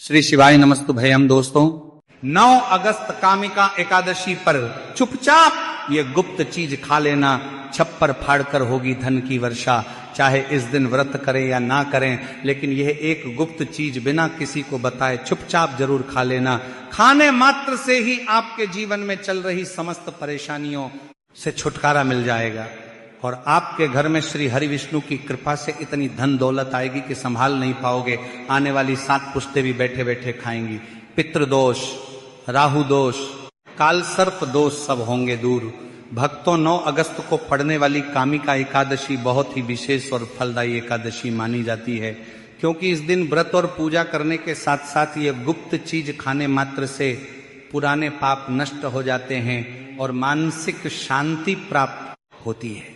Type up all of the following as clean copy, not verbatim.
श्री शिवाय नमस्तुभयम। दोस्तों, 9 अगस्त कामिका एकादशी पर चुपचाप ये गुप्त चीज खा लेना, छप्पर फाड़कर होगी धन की वर्षा। चाहे इस दिन व्रत करें या ना करें, लेकिन यह एक गुप्त चीज बिना किसी को बताए चुपचाप जरूर खा लेना। खाने मात्र से ही आपके जीवन में चल रही समस्त परेशानियों से छुटकारा मिल जाएगा और आपके घर में श्री हरि विष्णु की कृपा से इतनी धन दौलत आएगी कि संभाल नहीं पाओगे। आने वाली 7 पुश्ते भी बैठे बैठे खाएंगी। पितृदोष, राहु दोष, काल सर्प दोष सब होंगे दूर। भक्तों, 9 अगस्त को पड़ने वाली कामिका एकादशी बहुत ही विशेष और फलदायी एकादशी मानी जाती है, क्योंकि इस दिन व्रत और पूजा करने के साथ साथ ये गुप्त चीज खाने मात्र से पुराने पाप नष्ट हो जाते हैं और मानसिक शांति प्राप्त होती है।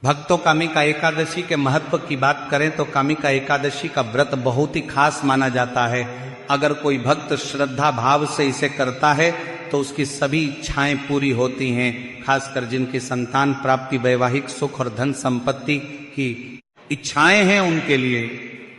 भक्तों, कामिका एकादशी के महत्व की बात करें तो कामिका एकादशी का व्रत बहुत ही खास माना जाता है। अगर कोई भक्त श्रद्धा भाव से इसे करता है तो उसकी सभी इच्छाएं पूरी होती हैं। खासकर जिनकी संतान प्राप्ति, वैवाहिक सुख और धन संपत्ति की इच्छाएं हैं, उनके लिए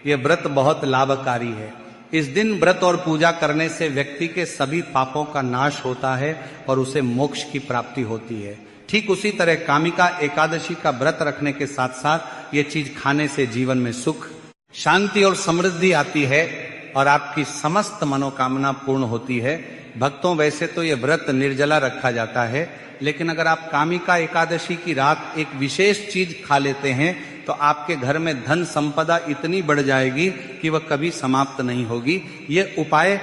यह व्रत बहुत लाभकारी है। इस दिन व्रत और पूजा करने से व्यक्ति के सभी पापों का नाश होता है और उसे मोक्ष की प्राप्ति होती है। ठीक उसी तरह कामिका एकादशी का व्रत रखने के साथ साथ ये चीज खाने से जीवन में सुख, शांति और समृद्धि आती है और आपकी समस्त मनोकामना पूर्ण होती है। भक्तों, वैसे तो ये व्रत निर्जला रखा जाता है, लेकिन अगर आप कामिका एकादशी की रात एक विशेष चीज खा लेते हैं तो आपके घर में धन संपदा इतनी बढ़ जाएगी कि वह कभी समाप्त नहीं होगी। ये उपाय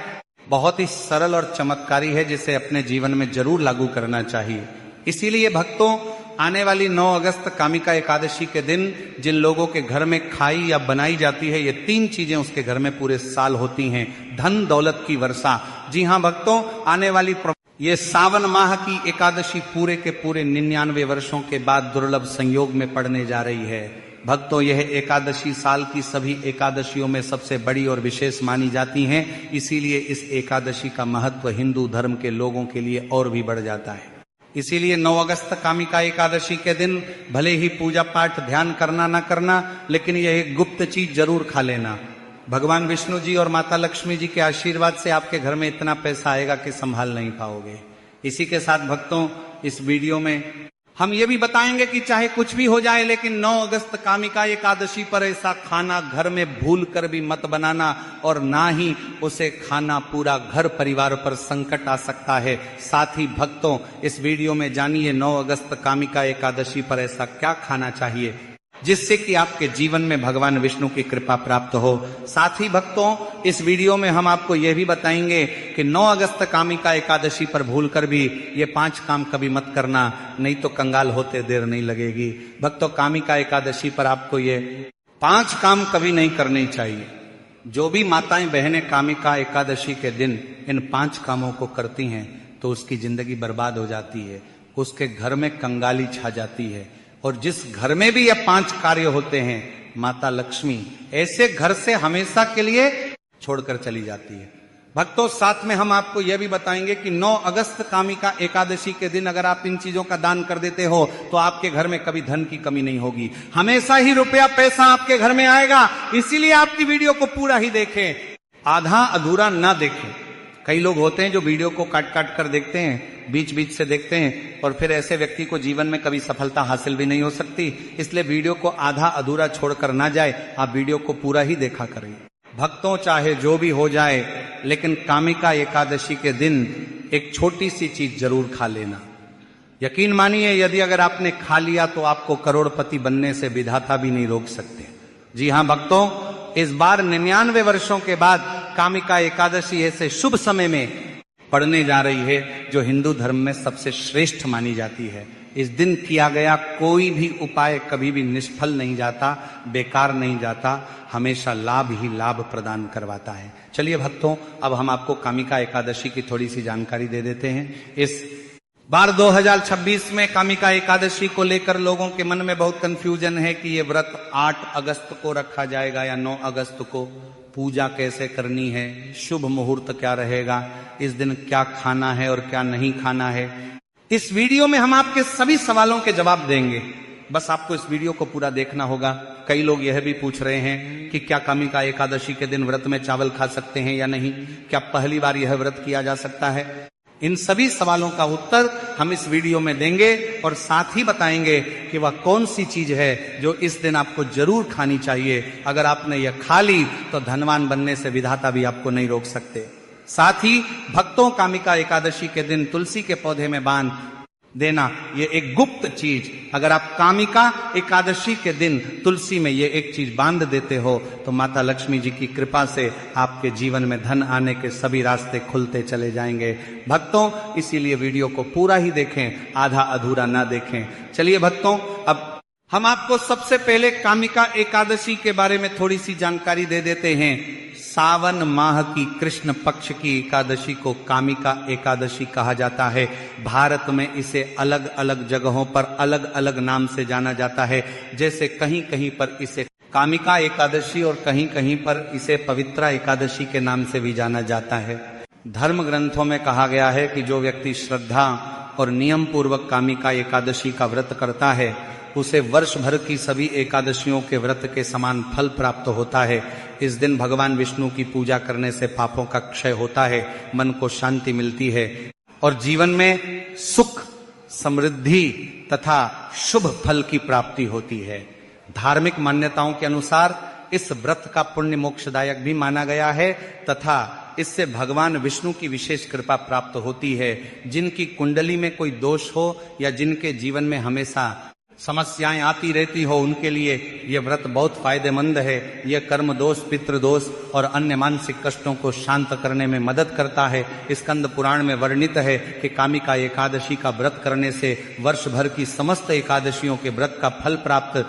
बहुत ही सरल और चमत्कारी है, जिसे अपने जीवन में जरूर लागू करना चाहिए। इसीलिए भक्तों, आने वाली 9 अगस्त कामिका एकादशी के दिन जिन लोगों के घर में खाई या बनाई जाती है, ये 3 चीजें उसके घर में पूरे साल होती हैं। धन दौलत की वर्षा। जी हाँ भक्तों, आने वाली ये सावन माह की एकादशी पूरे के पूरे 99 वर्षों के बाद दुर्लभ संयोग में पड़ने जा रही है। भक्तों, यह एकादशी साल की सभी एकादशियों में सबसे बड़ी और विशेष मानी जाती हैं। इसीलिए इस एकादशी का महत्व हिंदू धर्म के लोगों के लिए और भी बढ़ जाता है। इसीलिए 9 अगस्त कामिका एकादशी के दिन भले ही पूजा पाठ ध्यान करना ना करना, लेकिन यह एक गुप्त चीज जरूर खा लेना। भगवान विष्णु जी और माता लक्ष्मी जी के आशीर्वाद से आपके घर में इतना पैसा आएगा कि संभाल नहीं पाओगे। इसी के साथ भक्तों, इस वीडियो में हम ये भी बताएंगे कि चाहे कुछ भी हो जाए, लेकिन 9 अगस्त कामिका एकादशी पर ऐसा खाना घर में भूल कर भी मत बनाना, और ना ही उसे खाना पूरा घर परिवार पर संकट आ सकता है। साथ ही भक्तों, इस वीडियो में जानिए 9 अगस्त कामिका एकादशी पर ऐसा क्या खाना चाहिए जिससे कि आपके जीवन में भगवान विष्णु की कृपा प्राप्त हो। साथ ही भक्तों, इस वीडियो में हम आपको यह भी बताएंगे कि 9 अगस्त कामिका एकादशी पर भूलकर भी ये 5 काम कभी मत करना, नहीं तो कंगाल होते देर नहीं लगेगी। भक्तों, कामिका एकादशी पर आपको ये 5 काम कभी नहीं करने चाहिए। जो भी माताएं बहनें कामिका एकादशी के दिन इन 5 कामों को करती हैं तो उसकी जिंदगी बर्बाद हो जाती है, उसके घर में कंगाली छा जाती है। और जिस घर में भी ये 5 कार्य होते हैं, माता लक्ष्मी ऐसे घर से हमेशा के लिए छोड़कर चली जाती है। भक्तों, साथ में हम आपको यह भी बताएंगे कि 9 अगस्त कामिका एकादशी के दिन अगर आप इन चीजों का दान कर देते हो तो आपके घर में कभी धन की कमी नहीं होगी, हमेशा ही रुपया पैसा आपके घर में आएगा। इसीलिए आपकी वीडियो को पूरा ही देखें, आधा अधूरा ना देखें। कई लोग होते हैं जो वीडियो को काट काट कर देखते हैं, बीच बीच से देखते हैं, और फिर ऐसे व्यक्ति को जीवन में कभी सफलता हासिल भी नहीं हो सकती। इसलिए वीडियो को आधा अधूरा छोड़कर ना जाए, आप वीडियो को पूरा ही देखा करें। भक्तों, चाहे जो भी हो जाए, लेकिन कामिका एकादशी के दिन एक छोटी सी चीज जरूर खा लेना। यकीन मानिए, यदि अगर आपने खा लिया तो आपको करोड़पति बनने से विधाता भी नहीं रोक सकते। जी हाँ भक्तों, इस बार 99 वर्षों के बाद कामिका एकादशी ऐसे शुभ समय में पड़ने जा रही है जो हिंदू धर्म में सबसे श्रेष्ठ मानी जाती है। इस दिन किया गया कोई भी उपाय कभी भी निष्फल नहीं जाता, बेकार नहीं जाता, हमेशा लाभ ही लाभ प्रदान करवाता है। चलिए भक्तों, अब हम आपको कामिका एकादशी की थोड़ी सी जानकारी दे देते हैं। इस बार 2026 में कामिका एकादशी को लेकर लोगों के मन में बहुत कंफ्यूजन है कि ये व्रत 8 अगस्त को रखा जाएगा या 9 अगस्त को। पूजा कैसे करनी है, शुभ मुहूर्त क्या रहेगा, इस दिन क्या खाना है और क्या नहीं खाना है, इस वीडियो में हम आपके सभी सवालों के जवाब देंगे। बस आपको इस वीडियो को पूरा देखना होगा। कई लोग यह भी पूछ रहे हैं कि क्या कामिका एकादशी के दिन व्रत में चावल खा सकते हैं या नहीं, क्या पहली बार यह व्रत किया जा सकता है। इन सभी सवालों का उत्तर हम इस वीडियो में देंगे और साथ ही बताएंगे कि वह कौन सी चीज है जो इस दिन आपको जरूर खानी चाहिए। अगर आपने यह खा ली तो धनवान बनने से विधाता भी आपको नहीं रोक सकते। साथ ही भक्तों, कामिका एकादशी के दिन तुलसी के पौधे में बांध देना ये एक गुप्त चीज, अगर आप कामिका एकादशी के दिन तुलसी में ये एक चीज बांध देते हो तो माता लक्ष्मी जी की कृपा से आपके जीवन में धन आने के सभी रास्ते खुलते चले जाएंगे। भक्तों, इसीलिए वीडियो को पूरा ही देखें, आधा अधूरा ना देखें। चलिए भक्तों, अब हम आपको सबसे पहले कामिका एकादशी के बारे में थोड़ी सी जानकारी दे देते हैं। सावन माह की कृष्ण पक्ष की एकादशी को कामिका एकादशी कहा जाता है। भारत में इसे अलग अलग जगहों पर अलग अलग नाम से जाना जाता है। जैसे कहीं कहीं पर इसे कामिका एकादशी और कहीं कहीं पर इसे पवित्रा एकादशी के नाम से भी जाना जाता है। धर्म ग्रंथों में कहा गया है कि जो व्यक्ति श्रद्धा और नियम पूर्वक कामिका एकादशी का व्रत करता है उसे वर्ष भर की सभी एकादशियों के व्रत के समान फल प्राप्त होता है। इस दिन भगवान विष्णु की पूजा करने से पापों का क्षय होता है, मन को शांति मिलती है और जीवन में सुख, समृद्धि तथा शुभ फल की प्राप्ति होती है। धार्मिक मान्यताओं के अनुसार इस व्रत का पुण्य मोक्षदायक भी माना गया है तथा इससे भगवान विष्णु की विशेष कृपा प्राप्त होती है। जिनकी कुंडली में कोई दोष हो या जिनके जीवन में हमेशा समस्याएं आती रहती हो, उनके लिए यह व्रत बहुत फायदेमंद है। यह कर्म दोष, पितृ दोष और अन्य मानसिक कष्टों को शांत करने में मदद करता है। स्कंद पुराण में वर्णित है कि कामिका एकादशी का व्रत करने से वर्ष भर की समस्त एकादशियों के व्रत का फल प्राप्त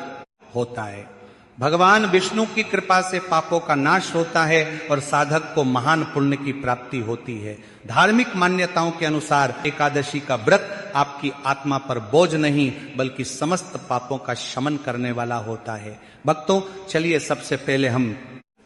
होता है। भगवान विष्णु की कृपा से पापों का नाश होता है और साधक को महान पुण्य की प्राप्ति होती है। धार्मिक मान्यताओं के अनुसार एकादशी का व्रत आपकी आत्मा पर बोझ नहीं बल्कि समस्त पापों का शमन करने वाला होता है। भक्तों, चलिए सबसे पहले हम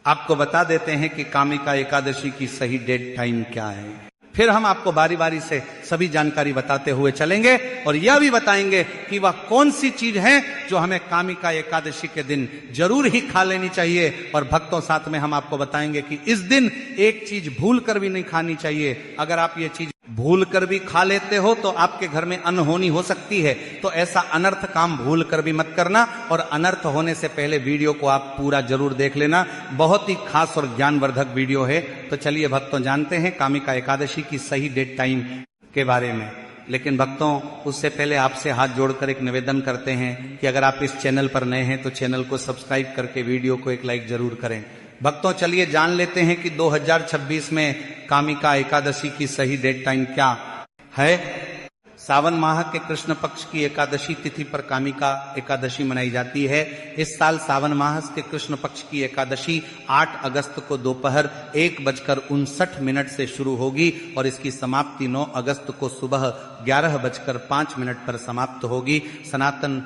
आपको बता देते हैं कि कामिका एकादशी की सही डेट टाइम क्या है। फिर हम आपको बारी बारी से सभी जानकारी बताते हुए चलेंगे और यह भी बताएंगे कि वह कौन सी चीज है जो हमें कामिका एकादशी के दिन जरूर ही खा लेनी चाहिए। और भक्तों, साथ में हम आपको बताएंगे कि इस दिन एक चीज भूल कर भी नहीं खानी चाहिए। अगर आप ये चीज भूल कर भी खा लेते हो तो आपके घर में अनहोनी हो सकती है। तो ऐसा अनर्थ काम भूल कर भी मत करना और अनर्थ होने से पहले वीडियो को आप पूरा जरूर देख लेना। बहुत ही खास और ज्ञानवर्धक वीडियो है। तो चलिए भक्तों, जानते हैं कामिका एकादशी की सही डेट टाइम के बारे में। लेकिन भक्तों, उससे पहले आपसे हाथ जोड़कर एक निवेदन करते हैं कि अगर आप इस चैनल पर नए हैं तो चैनल को सब्सक्राइब करके वीडियो को एक लाइक जरूर करें। भक्तों, चलिए जान लेते हैं कि 2026 में कामिका एकादशी की सही डेट टाइम क्या है। सावन माह के कृष्ण पक्ष की एकादशी तिथि पर कामिका एकादशी मनाई जाती है। इस साल सावन माह के कृष्ण पक्ष की एकादशी 8 अगस्त को दोपहर 1:59 से शुरू होगी और इसकी समाप्ति 9 अगस्त को सुबह 11:05 पर समाप्त होगी। सनातन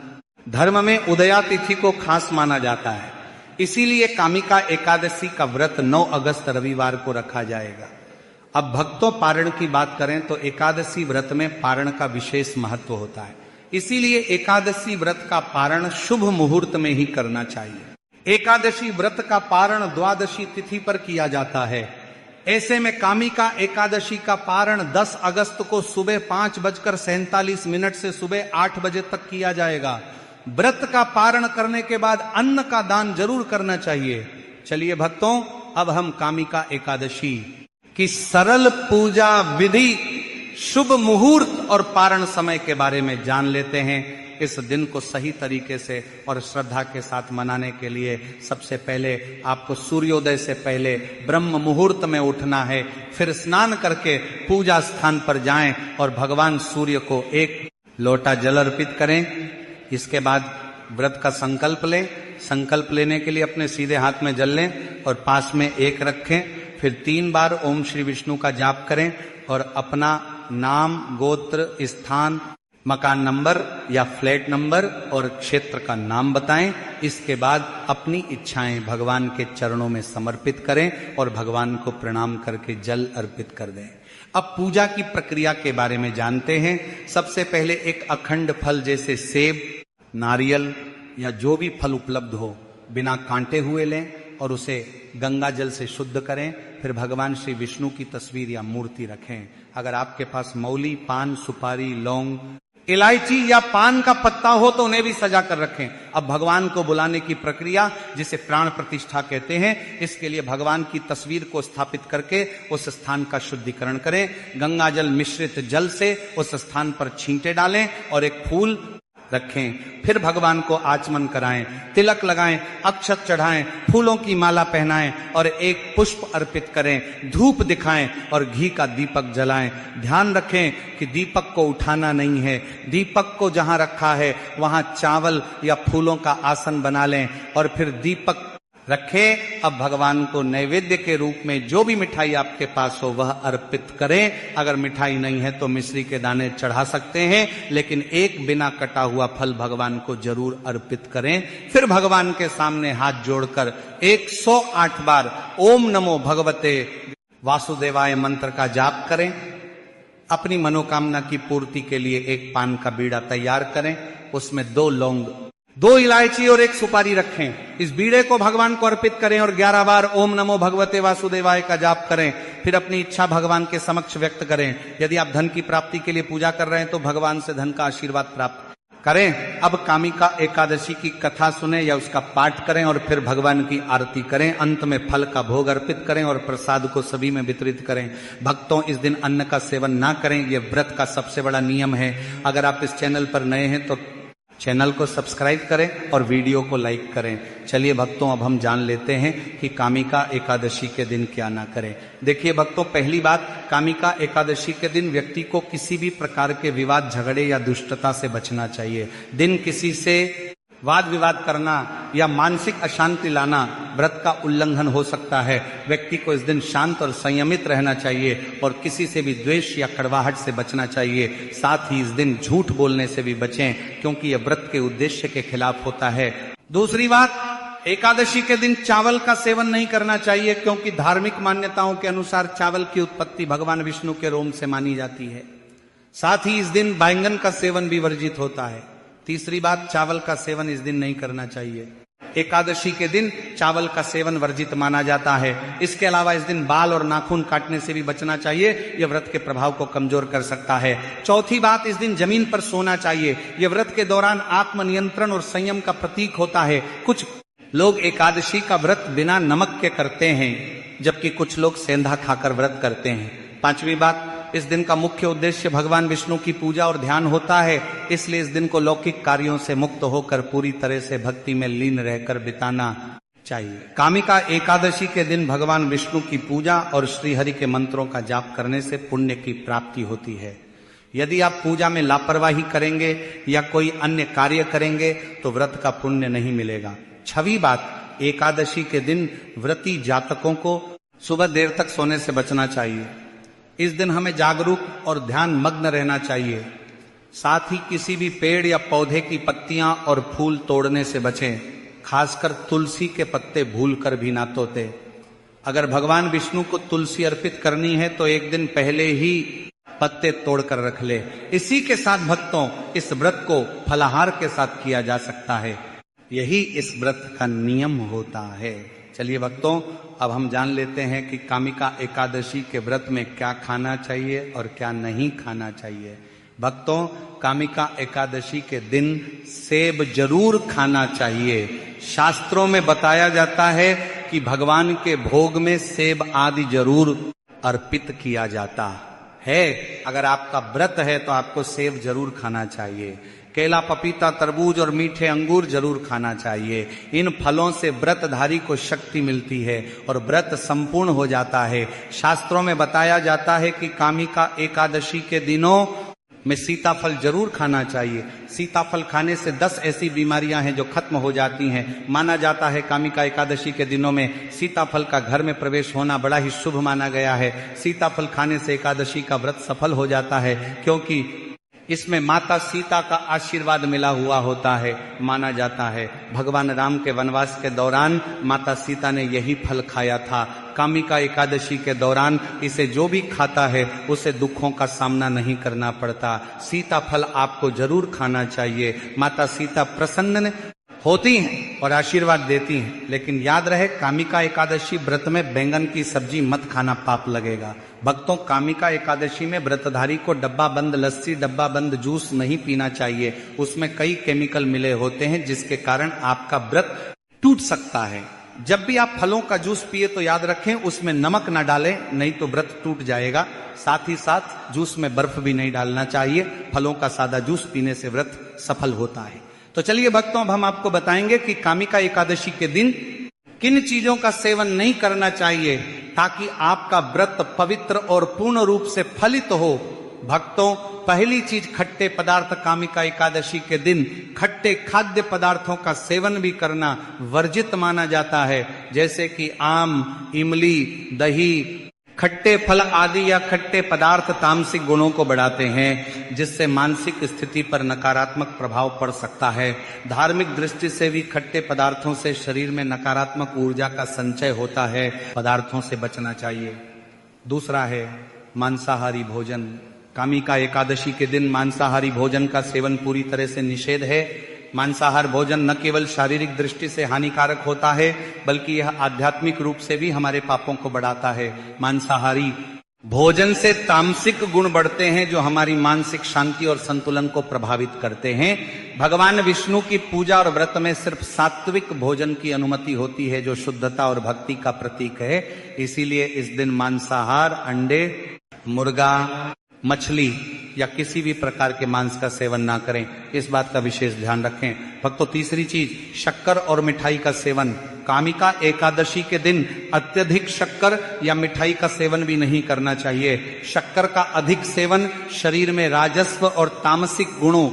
धर्म में उदया तिथि को खास माना जाता है, इसीलिए कामिका एकादशी का व्रत 9 अगस्त रविवार को रखा जाएगा। अब भक्तों, पारण की बात करें तो एकादशी व्रत में पारण का विशेष महत्व होता है। इसीलिए एकादशी व्रत का पारण शुभ मुहूर्त में ही करना चाहिए। एकादशी व्रत का पारण द्वादशी तिथि पर किया जाता है। ऐसे में कामिका एकादशी का पारण 10 अगस्त को सुबह 5:47 से सुबह 8 बजे तक किया जाएगा। व्रत का पारण करने के बाद अन्न का दान जरूर करना चाहिए। चलिए भक्तों, अब हम कामिका एकादशी की सरल पूजा विधि, शुभ मुहूर्त और पारण समय के बारे में जान लेते हैं। इस दिन को सही तरीके से और श्रद्धा के साथ मनाने के लिए सबसे पहले आपको सूर्योदय से पहले ब्रह्म मुहूर्त में उठना है। फिर स्नान करके पूजा स्थान पर जाएं और भगवान सूर्य को एक लोटा जल अर्पित करें। इसके बाद व्रत का संकल्प लें। संकल्प लेने के लिए अपने सीधे हाथ में जल लें और पास में एक रखें। फिर 3 बार ओम श्री विष्णु का जाप करें और अपना नाम, गोत्र, स्थान, मकान नंबर या फ्लैट नंबर और क्षेत्र का नाम बताएं। इसके बाद अपनी इच्छाएं भगवान के चरणों में समर्पित करें और भगवान को प्रणाम करके जल अर्पित कर दें। अब पूजा की प्रक्रिया के बारे में जानते हैं। सबसे पहले एक अखंड फल जैसे सेब, नारियल या जो भी फल उपलब्ध हो बिना कांटे हुए लें और उसे गंगा जल से शुद्ध करें। फिर भगवान श्री विष्णु की तस्वीर या मूर्ति रखें। अगर आपके पास मौली, पान, सुपारी, लौंग, इलायची या पान का पत्ता हो तो उन्हें भी सजा कर रखें। अब भगवान को बुलाने की प्रक्रिया, जिसे प्राण प्रतिष्ठा कहते हैं, इसके लिए भगवान की तस्वीर को स्थापित करके उस स्थान का शुद्धिकरण करें। गंगा जल मिश्रित जल से उस स्थान पर छींटे डालें और एक फूल रखें। फिर भगवान को आचमन कराएं, तिलक लगाएं, अक्षत चढ़ाएं, फूलों की माला पहनाएं और एक पुष्प अर्पित करें, धूप दिखाएं और घी का दीपक जलाएं। ध्यान रखें कि दीपक को उठाना नहीं है। दीपक को जहां रखा है वहां चावल या फूलों का आसन बना लें और फिर दीपक रखें। अब भगवान को नैवेद्य के रूप में जो भी मिठाई आपके पास हो वह अर्पित करें। अगर मिठाई नहीं है तो मिश्री के दाने चढ़ा सकते हैं, लेकिन एक बिना कटा हुआ फल भगवान को जरूर अर्पित करें। फिर भगवान के सामने हाथ जोड़कर 108 बार ओम नमो भगवते वासुदेवाय मंत्र का जाप करें। अपनी मनोकामना की पूर्ति के लिए एक पान का बीड़ा तैयार करें, उसमें 2 लौंग, 2 इलायची और 1 सुपारी रखें। इस बीड़े को भगवान को अर्पित करें और 11 बार ओम नमो भगवते वासुदेवाय का जाप करें। फिर अपनी इच्छा भगवान के समक्ष व्यक्त करें। यदि आप धन की प्राप्ति के लिए पूजा कर रहे हैं तो भगवान से धन का आशीर्वाद प्राप्त करें। अब कामिका एकादशी की कथा सुने या उसका पाठ करें और फिर भगवान की आरती करें। अंत में फल का भोग अर्पित करें और प्रसाद को सभी में वितरित करें। भक्तों, इस दिन अन्न का सेवन ना करें, यह व्रत का सबसे बड़ा नियम है। अगर आप इस चैनल पर नए हैं तो चैनल को सब्सक्राइब करें और वीडियो को लाइक करें। चलिए भक्तों, अब हम जान लेते हैं कि कामिका एकादशी के दिन क्या ना करें। देखिए भक्तों, पहली बात, कामिका एकादशी के दिन व्यक्ति को किसी भी प्रकार के विवाद, झगड़े या दुष्टता से बचना चाहिए। दिन किसी से वाद विवाद करना या मानसिक अशांति लाना व्रत का उल्लंघन हो सकता है। व्यक्ति को इस दिन शांत और संयमित रहना चाहिए और किसी से भी द्वेष या कड़वाहट से बचना चाहिए। साथ ही इस दिन झूठ बोलने से भी बचें, क्योंकि यह व्रत के उद्देश्य के खिलाफ होता है। दूसरी बात, एकादशी के दिन चावल का सेवन नहीं करना चाहिए, क्योंकि धार्मिक मान्यताओं के अनुसार चावल की उत्पत्ति भगवान विष्णु के रोम से मानी जाती है। साथ ही इस दिन बैंगन का सेवन भी वर्जित होता है। तीसरी बात, चावल का सेवन इस दिन नहीं करना चाहिए। एकादशी के दिन चावल का सेवन वर्जित माना जाता है। इसके अलावा इस दिन बाल और नाखून काटने से भी बचना चाहिए, यह व्रत के प्रभाव को कमजोर कर सकता है। चौथी बात, इस दिन जमीन पर सोना चाहिए। यह व्रत के दौरान आत्मनियंत्रण और संयम का प्रतीक होता है। कुछ लोग एकादशी का व्रत बिना नमक के करते हैं, जबकि कुछ लोग सेंधा खाकर व्रत करते हैं। पांचवी बात, इस दिन का मुख्य उद्देश्य भगवान विष्णु की पूजा और ध्यान होता है, इसलिए इस दिन को लौकिक कार्यों से मुक्त होकर पूरी तरह से भक्ति में लीन रहकर बिताना चाहिए। कामिका एकादशी के दिन भगवान विष्णु की पूजा और श्रीहरि के मंत्रों का जाप करने से पुण्य की प्राप्ति होती है। यदि आप पूजा में लापरवाही करेंगे या कोई अन्य कार्य करेंगे तो व्रत का पुण्य नहीं मिलेगा। छठी बात, एकादशी के दिन व्रती जातकों को सुबह देर तक सोने से बचना चाहिए। इस दिन हमें जागरूक और ध्यान मग्न रहना चाहिए। साथ ही किसी भी पेड़ या पौधे की पत्तियां और फूल तोड़ने से बचें, खासकर तुलसी के पत्ते भूलकर भी ना तोड़े। अगर भगवान विष्णु को तुलसी अर्पित करनी है तो एक दिन पहले ही पत्ते तोड़कर रख ले। इसी के साथ भक्तों, इस व्रत को फलाहार के साथ किया जा सकता है। यही इस व्रत का नियम होता है। चलिए भक्तों, अब हम जान लेते हैं कि कामिका एकादशी के व्रत में क्या खाना चाहिए और क्या नहीं खाना चाहिए। भक्तों, कामिका एकादशी के दिन सेब जरूर खाना चाहिए। शास्त्रों में बताया जाता है कि भगवान के भोग में सेब आदि जरूर अर्पित किया जाता है। अगर आपका व्रत है तो आपको सेब जरूर खाना चाहिए। केला, पपीता, तरबूज और मीठे अंगूर जरूर खाना चाहिए। इन फलों से व्रतधारी को शक्ति मिलती है और व्रत संपूर्ण हो जाता है। शास्त्रों में बताया जाता है कि कामिका एकादशी के दिनों में सीताफल जरूर खाना चाहिए। सीताफल खाने से 10 ऐसी बीमारियां हैं जो खत्म हो जाती हैं। माना जाता है कामिका एकादशी के दिनों में सीताफल का घर में प्रवेश होना बड़ा ही शुभ माना गया है। सीताफल खाने से एकादशी का व्रत सफल हो जाता है, क्योंकि इसमें माता सीता का आशीर्वाद मिला हुआ होता है। माना जाता है भगवान राम के वनवास के दौरान माता सीता ने यही फल खाया था। कामिका एकादशी के दौरान इसे जो भी खाता है उसे दुखों का सामना नहीं करना पड़ता। सीताफल आपको जरूर खाना चाहिए। माता सीता प्रसन्न होती हैं और आशीर्वाद देती हैं, लेकिन याद रहे कामिका एकादशी व्रत में बैंगन की सब्जी मत खाना, पाप लगेगा। भक्तों, कामिका एकादशी में व्रतधारी को डब्बा बंद लस्सी, डब्बा बंद जूस नहीं पीना चाहिए। उसमें कई केमिकल मिले होते हैं जिसके कारण आपका व्रत टूट सकता है। जब भी आप फलों का जूस पिए तो याद रखें उसमें नमक ना डालें, नहीं तो व्रत टूट जाएगा। साथ ही साथ जूस में बर्फ भी नहीं डालना चाहिए। फलों का सादा जूस पीने से व्रत सफल होता है। तो चलिए भक्तों, अब हम आपको बताएंगे कि कामिका एकादशी के दिन किन चीजों का सेवन नहीं करना चाहिए ताकि आपका व्रत पवित्र और पूर्ण रूप से फलित हो। भक्तों, पहली चीज खट्टे पदार्थ, कामिका एकादशी के दिन खट्टे खाद्य पदार्थों का सेवन भी करना वर्जित माना जाता है, जैसे कि आम, इमली, दही, खट्टे फल आदि या खट्टे पदार्थ तामसिक गुणों को बढ़ाते हैं, जिससे मानसिक स्थिति पर नकारात्मक प्रभाव पड़ सकता है। धार्मिक दृष्टि से भी खट्टे पदार्थों से शरीर में नकारात्मक ऊर्जा का संचय होता है, पदार्थों से बचना चाहिए। दूसरा है मांसाहारी भोजन। कामिका एकादशी के दिन मांसाहारी भोजन का सेवन पूरी तरह से निषेध है। मांसाहार भोजन न केवल शारीरिक दृष्टि से हानिकारक होता है, बल्कि यह आध्यात्मिक रूप से भी हमारे पापों को बढ़ाता है। मांसाहारी भोजन से तामसिक गुण बढ़ते हैं जो हमारी मानसिक शांति और संतुलन को प्रभावित करते हैं। भगवान विष्णु की पूजा और व्रत में सिर्फ सात्विक भोजन की अनुमति होती है, जो शुद्धता और भक्ति का प्रतीक है। इसीलिए इस दिन मांसाहार, अंडे, मुर्गा, मछली या किसी भी प्रकार के मांस का सेवन ना करें, इस बात का विशेष ध्यान रखें। भक्तों, तीसरी चीज शक्कर और मिठाई का सेवन। कामिका एकादशी के दिन अत्यधिक शक्कर या मिठाई का सेवन भी नहीं करना चाहिए। शक्कर का अधिक सेवन शरीर में राजस्व और तामसिक गुणों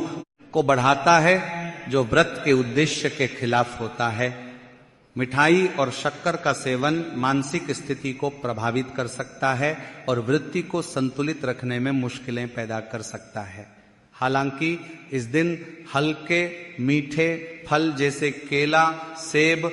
को बढ़ाता है, जो व्रत के उद्देश्य के खिलाफ होता है। मिठाई और शक्कर का सेवन मानसिक स्थिति को प्रभावित कर सकता है और वृत्ति को संतुलित रखने में मुश्किलें पैदा कर सकता है। हालांकि इस दिन हल्के मीठे फल जैसे केला, सेब,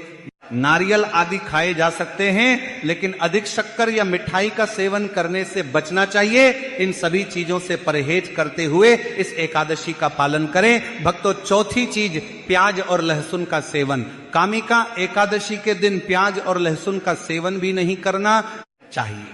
नारियल आदि खाए जा सकते हैं, लेकिन अधिक शक्कर या मिठाई का सेवन करने से बचना चाहिए। इन सभी चीजों से परहेज करते हुए इस एकादशी का पालन करें। भक्तों, चौथी चीज प्याज और लहसुन का सेवन। कामिका एकादशी के दिन प्याज और लहसुन का सेवन भी नहीं करना चाहिए।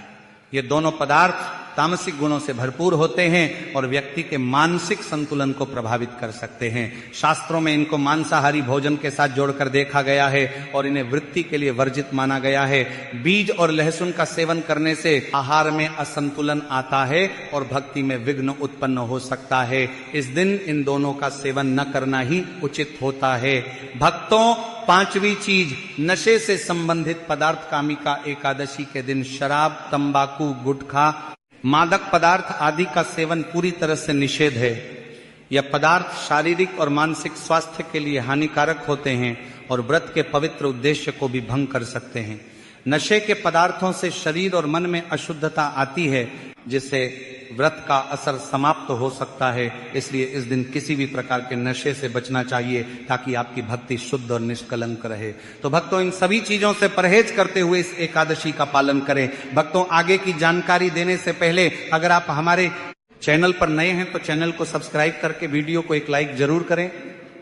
ये दोनों पदार्थ तामसिक गुणों से भरपूर होते हैं और व्यक्ति के मानसिक संतुलन को प्रभावित कर सकते हैं। शास्त्रों में इनको मांसाहारी भोजन के साथ जोड़कर देखा गया है और इन्हें वृत्ति के लिए वर्जित माना गया है। बीज और लहसुन का सेवन करने से आहार में असंतुलन आता है और भक्ति में विघ्न उत्पन्न हो सकता है। इस दिन इन दोनों का सेवन न करना ही उचित होता है। भक्तों, पांचवी चीज नशे से संबंधित पदार्थ। कामिका एकादशी के दिन शराब, तंबाकू, गुटखा, मादक पदार्थ आदि का सेवन पूरी तरह से निषेध है। यह पदार्थ शारीरिक और मानसिक स्वास्थ्य के लिए हानिकारक होते हैं और व्रत के पवित्र उद्देश्य को भी भंग कर सकते हैं। नशे के पदार्थों से शरीर और मन में अशुद्धता आती है, जिससे व्रत का असर समाप्त हो सकता है। इसलिए इस दिन किसी भी प्रकार के नशे से बचना चाहिए ताकि आपकी भक्ति शुद्ध और निष्कलंक रहे। तो भक्तों, इन सभी चीजों से परहेज करते हुए इस एकादशी का पालन करें। भक्तों, आगे की जानकारी देने से पहले अगर आप हमारे चैनल पर नए हैं तो चैनल को सब्सक्राइब करके वीडियो को एक लाइक जरूर करें।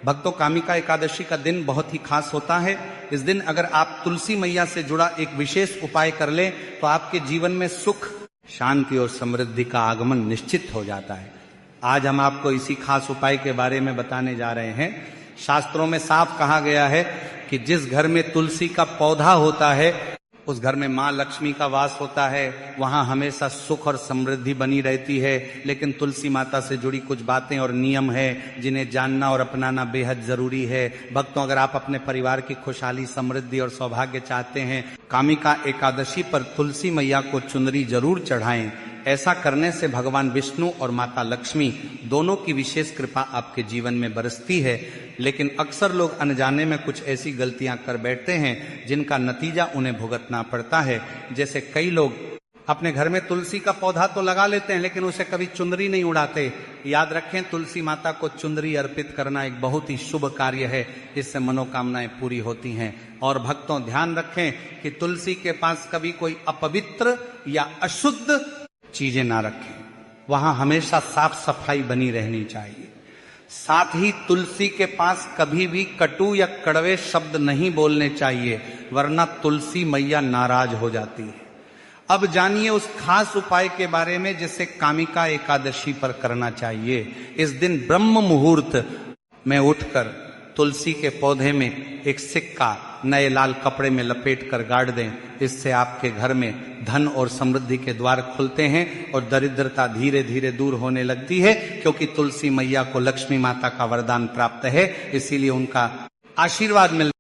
भक्तों, कामिका एकादशी का दिन बहुत ही खास होता है। इस दिन अगर आप तुलसी मैया से जुड़ा एक विशेष उपाय कर लें तो आपके जीवन में सुख, शांति और समृद्धि का आगमन निश्चित हो जाता है। आज हम आपको इसी खास उपाय के बारे में बताने जा रहे हैं। शास्त्रों में साफ कहा गया है कि जिस घर में तुलसी का पौधा होता है उस घर में मां लक्ष्मी का वास होता है, वहां हमेशा सुख और समृद्धि बनी रहती है। लेकिन तुलसी माता से जुड़ी कुछ बातें और नियम है जिन्हें जानना और अपनाना बेहद जरूरी है। भक्तों, अगर आप अपने परिवार की खुशहाली, समृद्धि और सौभाग्य चाहते हैं, कामिका एकादशी पर तुलसी मैया को चुनरी जरूर चढ़ाएं। ऐसा करने से भगवान विष्णु और माता लक्ष्मी दोनों की विशेष कृपा आपके जीवन में बरसती है। लेकिन अक्सर लोग अनजाने में कुछ ऐसी गलतियां कर बैठते हैं जिनका नतीजा उन्हें भुगतना पड़ता है। जैसे कई लोग अपने घर में तुलसी का पौधा तो लगा लेते हैं लेकिन उसे कभी चुनरी नहीं उड़ाते। याद रखें, तुलसी माता को चुनरी अर्पित करना एक बहुत ही शुभ कार्य है। इससे मनोकामनाएं पूरी होती हैं। और भक्तों, ध्यान रखें कि तुलसी के पास कभी कोई अपवित्र या अशुद्ध चीजें ना रखें। वहां हमेशा साफ सफाई बनी रहनी चाहिए। साथ ही तुलसी के पास कभी भी कटु या कड़वे शब्द नहीं बोलने चाहिए, वरना तुलसी मैया नाराज हो जाती है। अब जानिए उस खास उपाय के बारे में जिसे कामिका एकादशी पर करना चाहिए। इस दिन ब्रह्म मुहूर्त में उठकर तुलसी के पौधे में एक सिक्का नए लाल कपड़े में लपेट कर गाड़ दें। इससे आपके घर में धन और समृद्धि के द्वार खुलते हैं और दरिद्रता धीरे धीरे दूर होने लगती है, क्योंकि तुलसी मैया को लक्ष्मी माता का वरदान प्राप्त है, इसीलिए उनका आशीर्वाद मिलता है।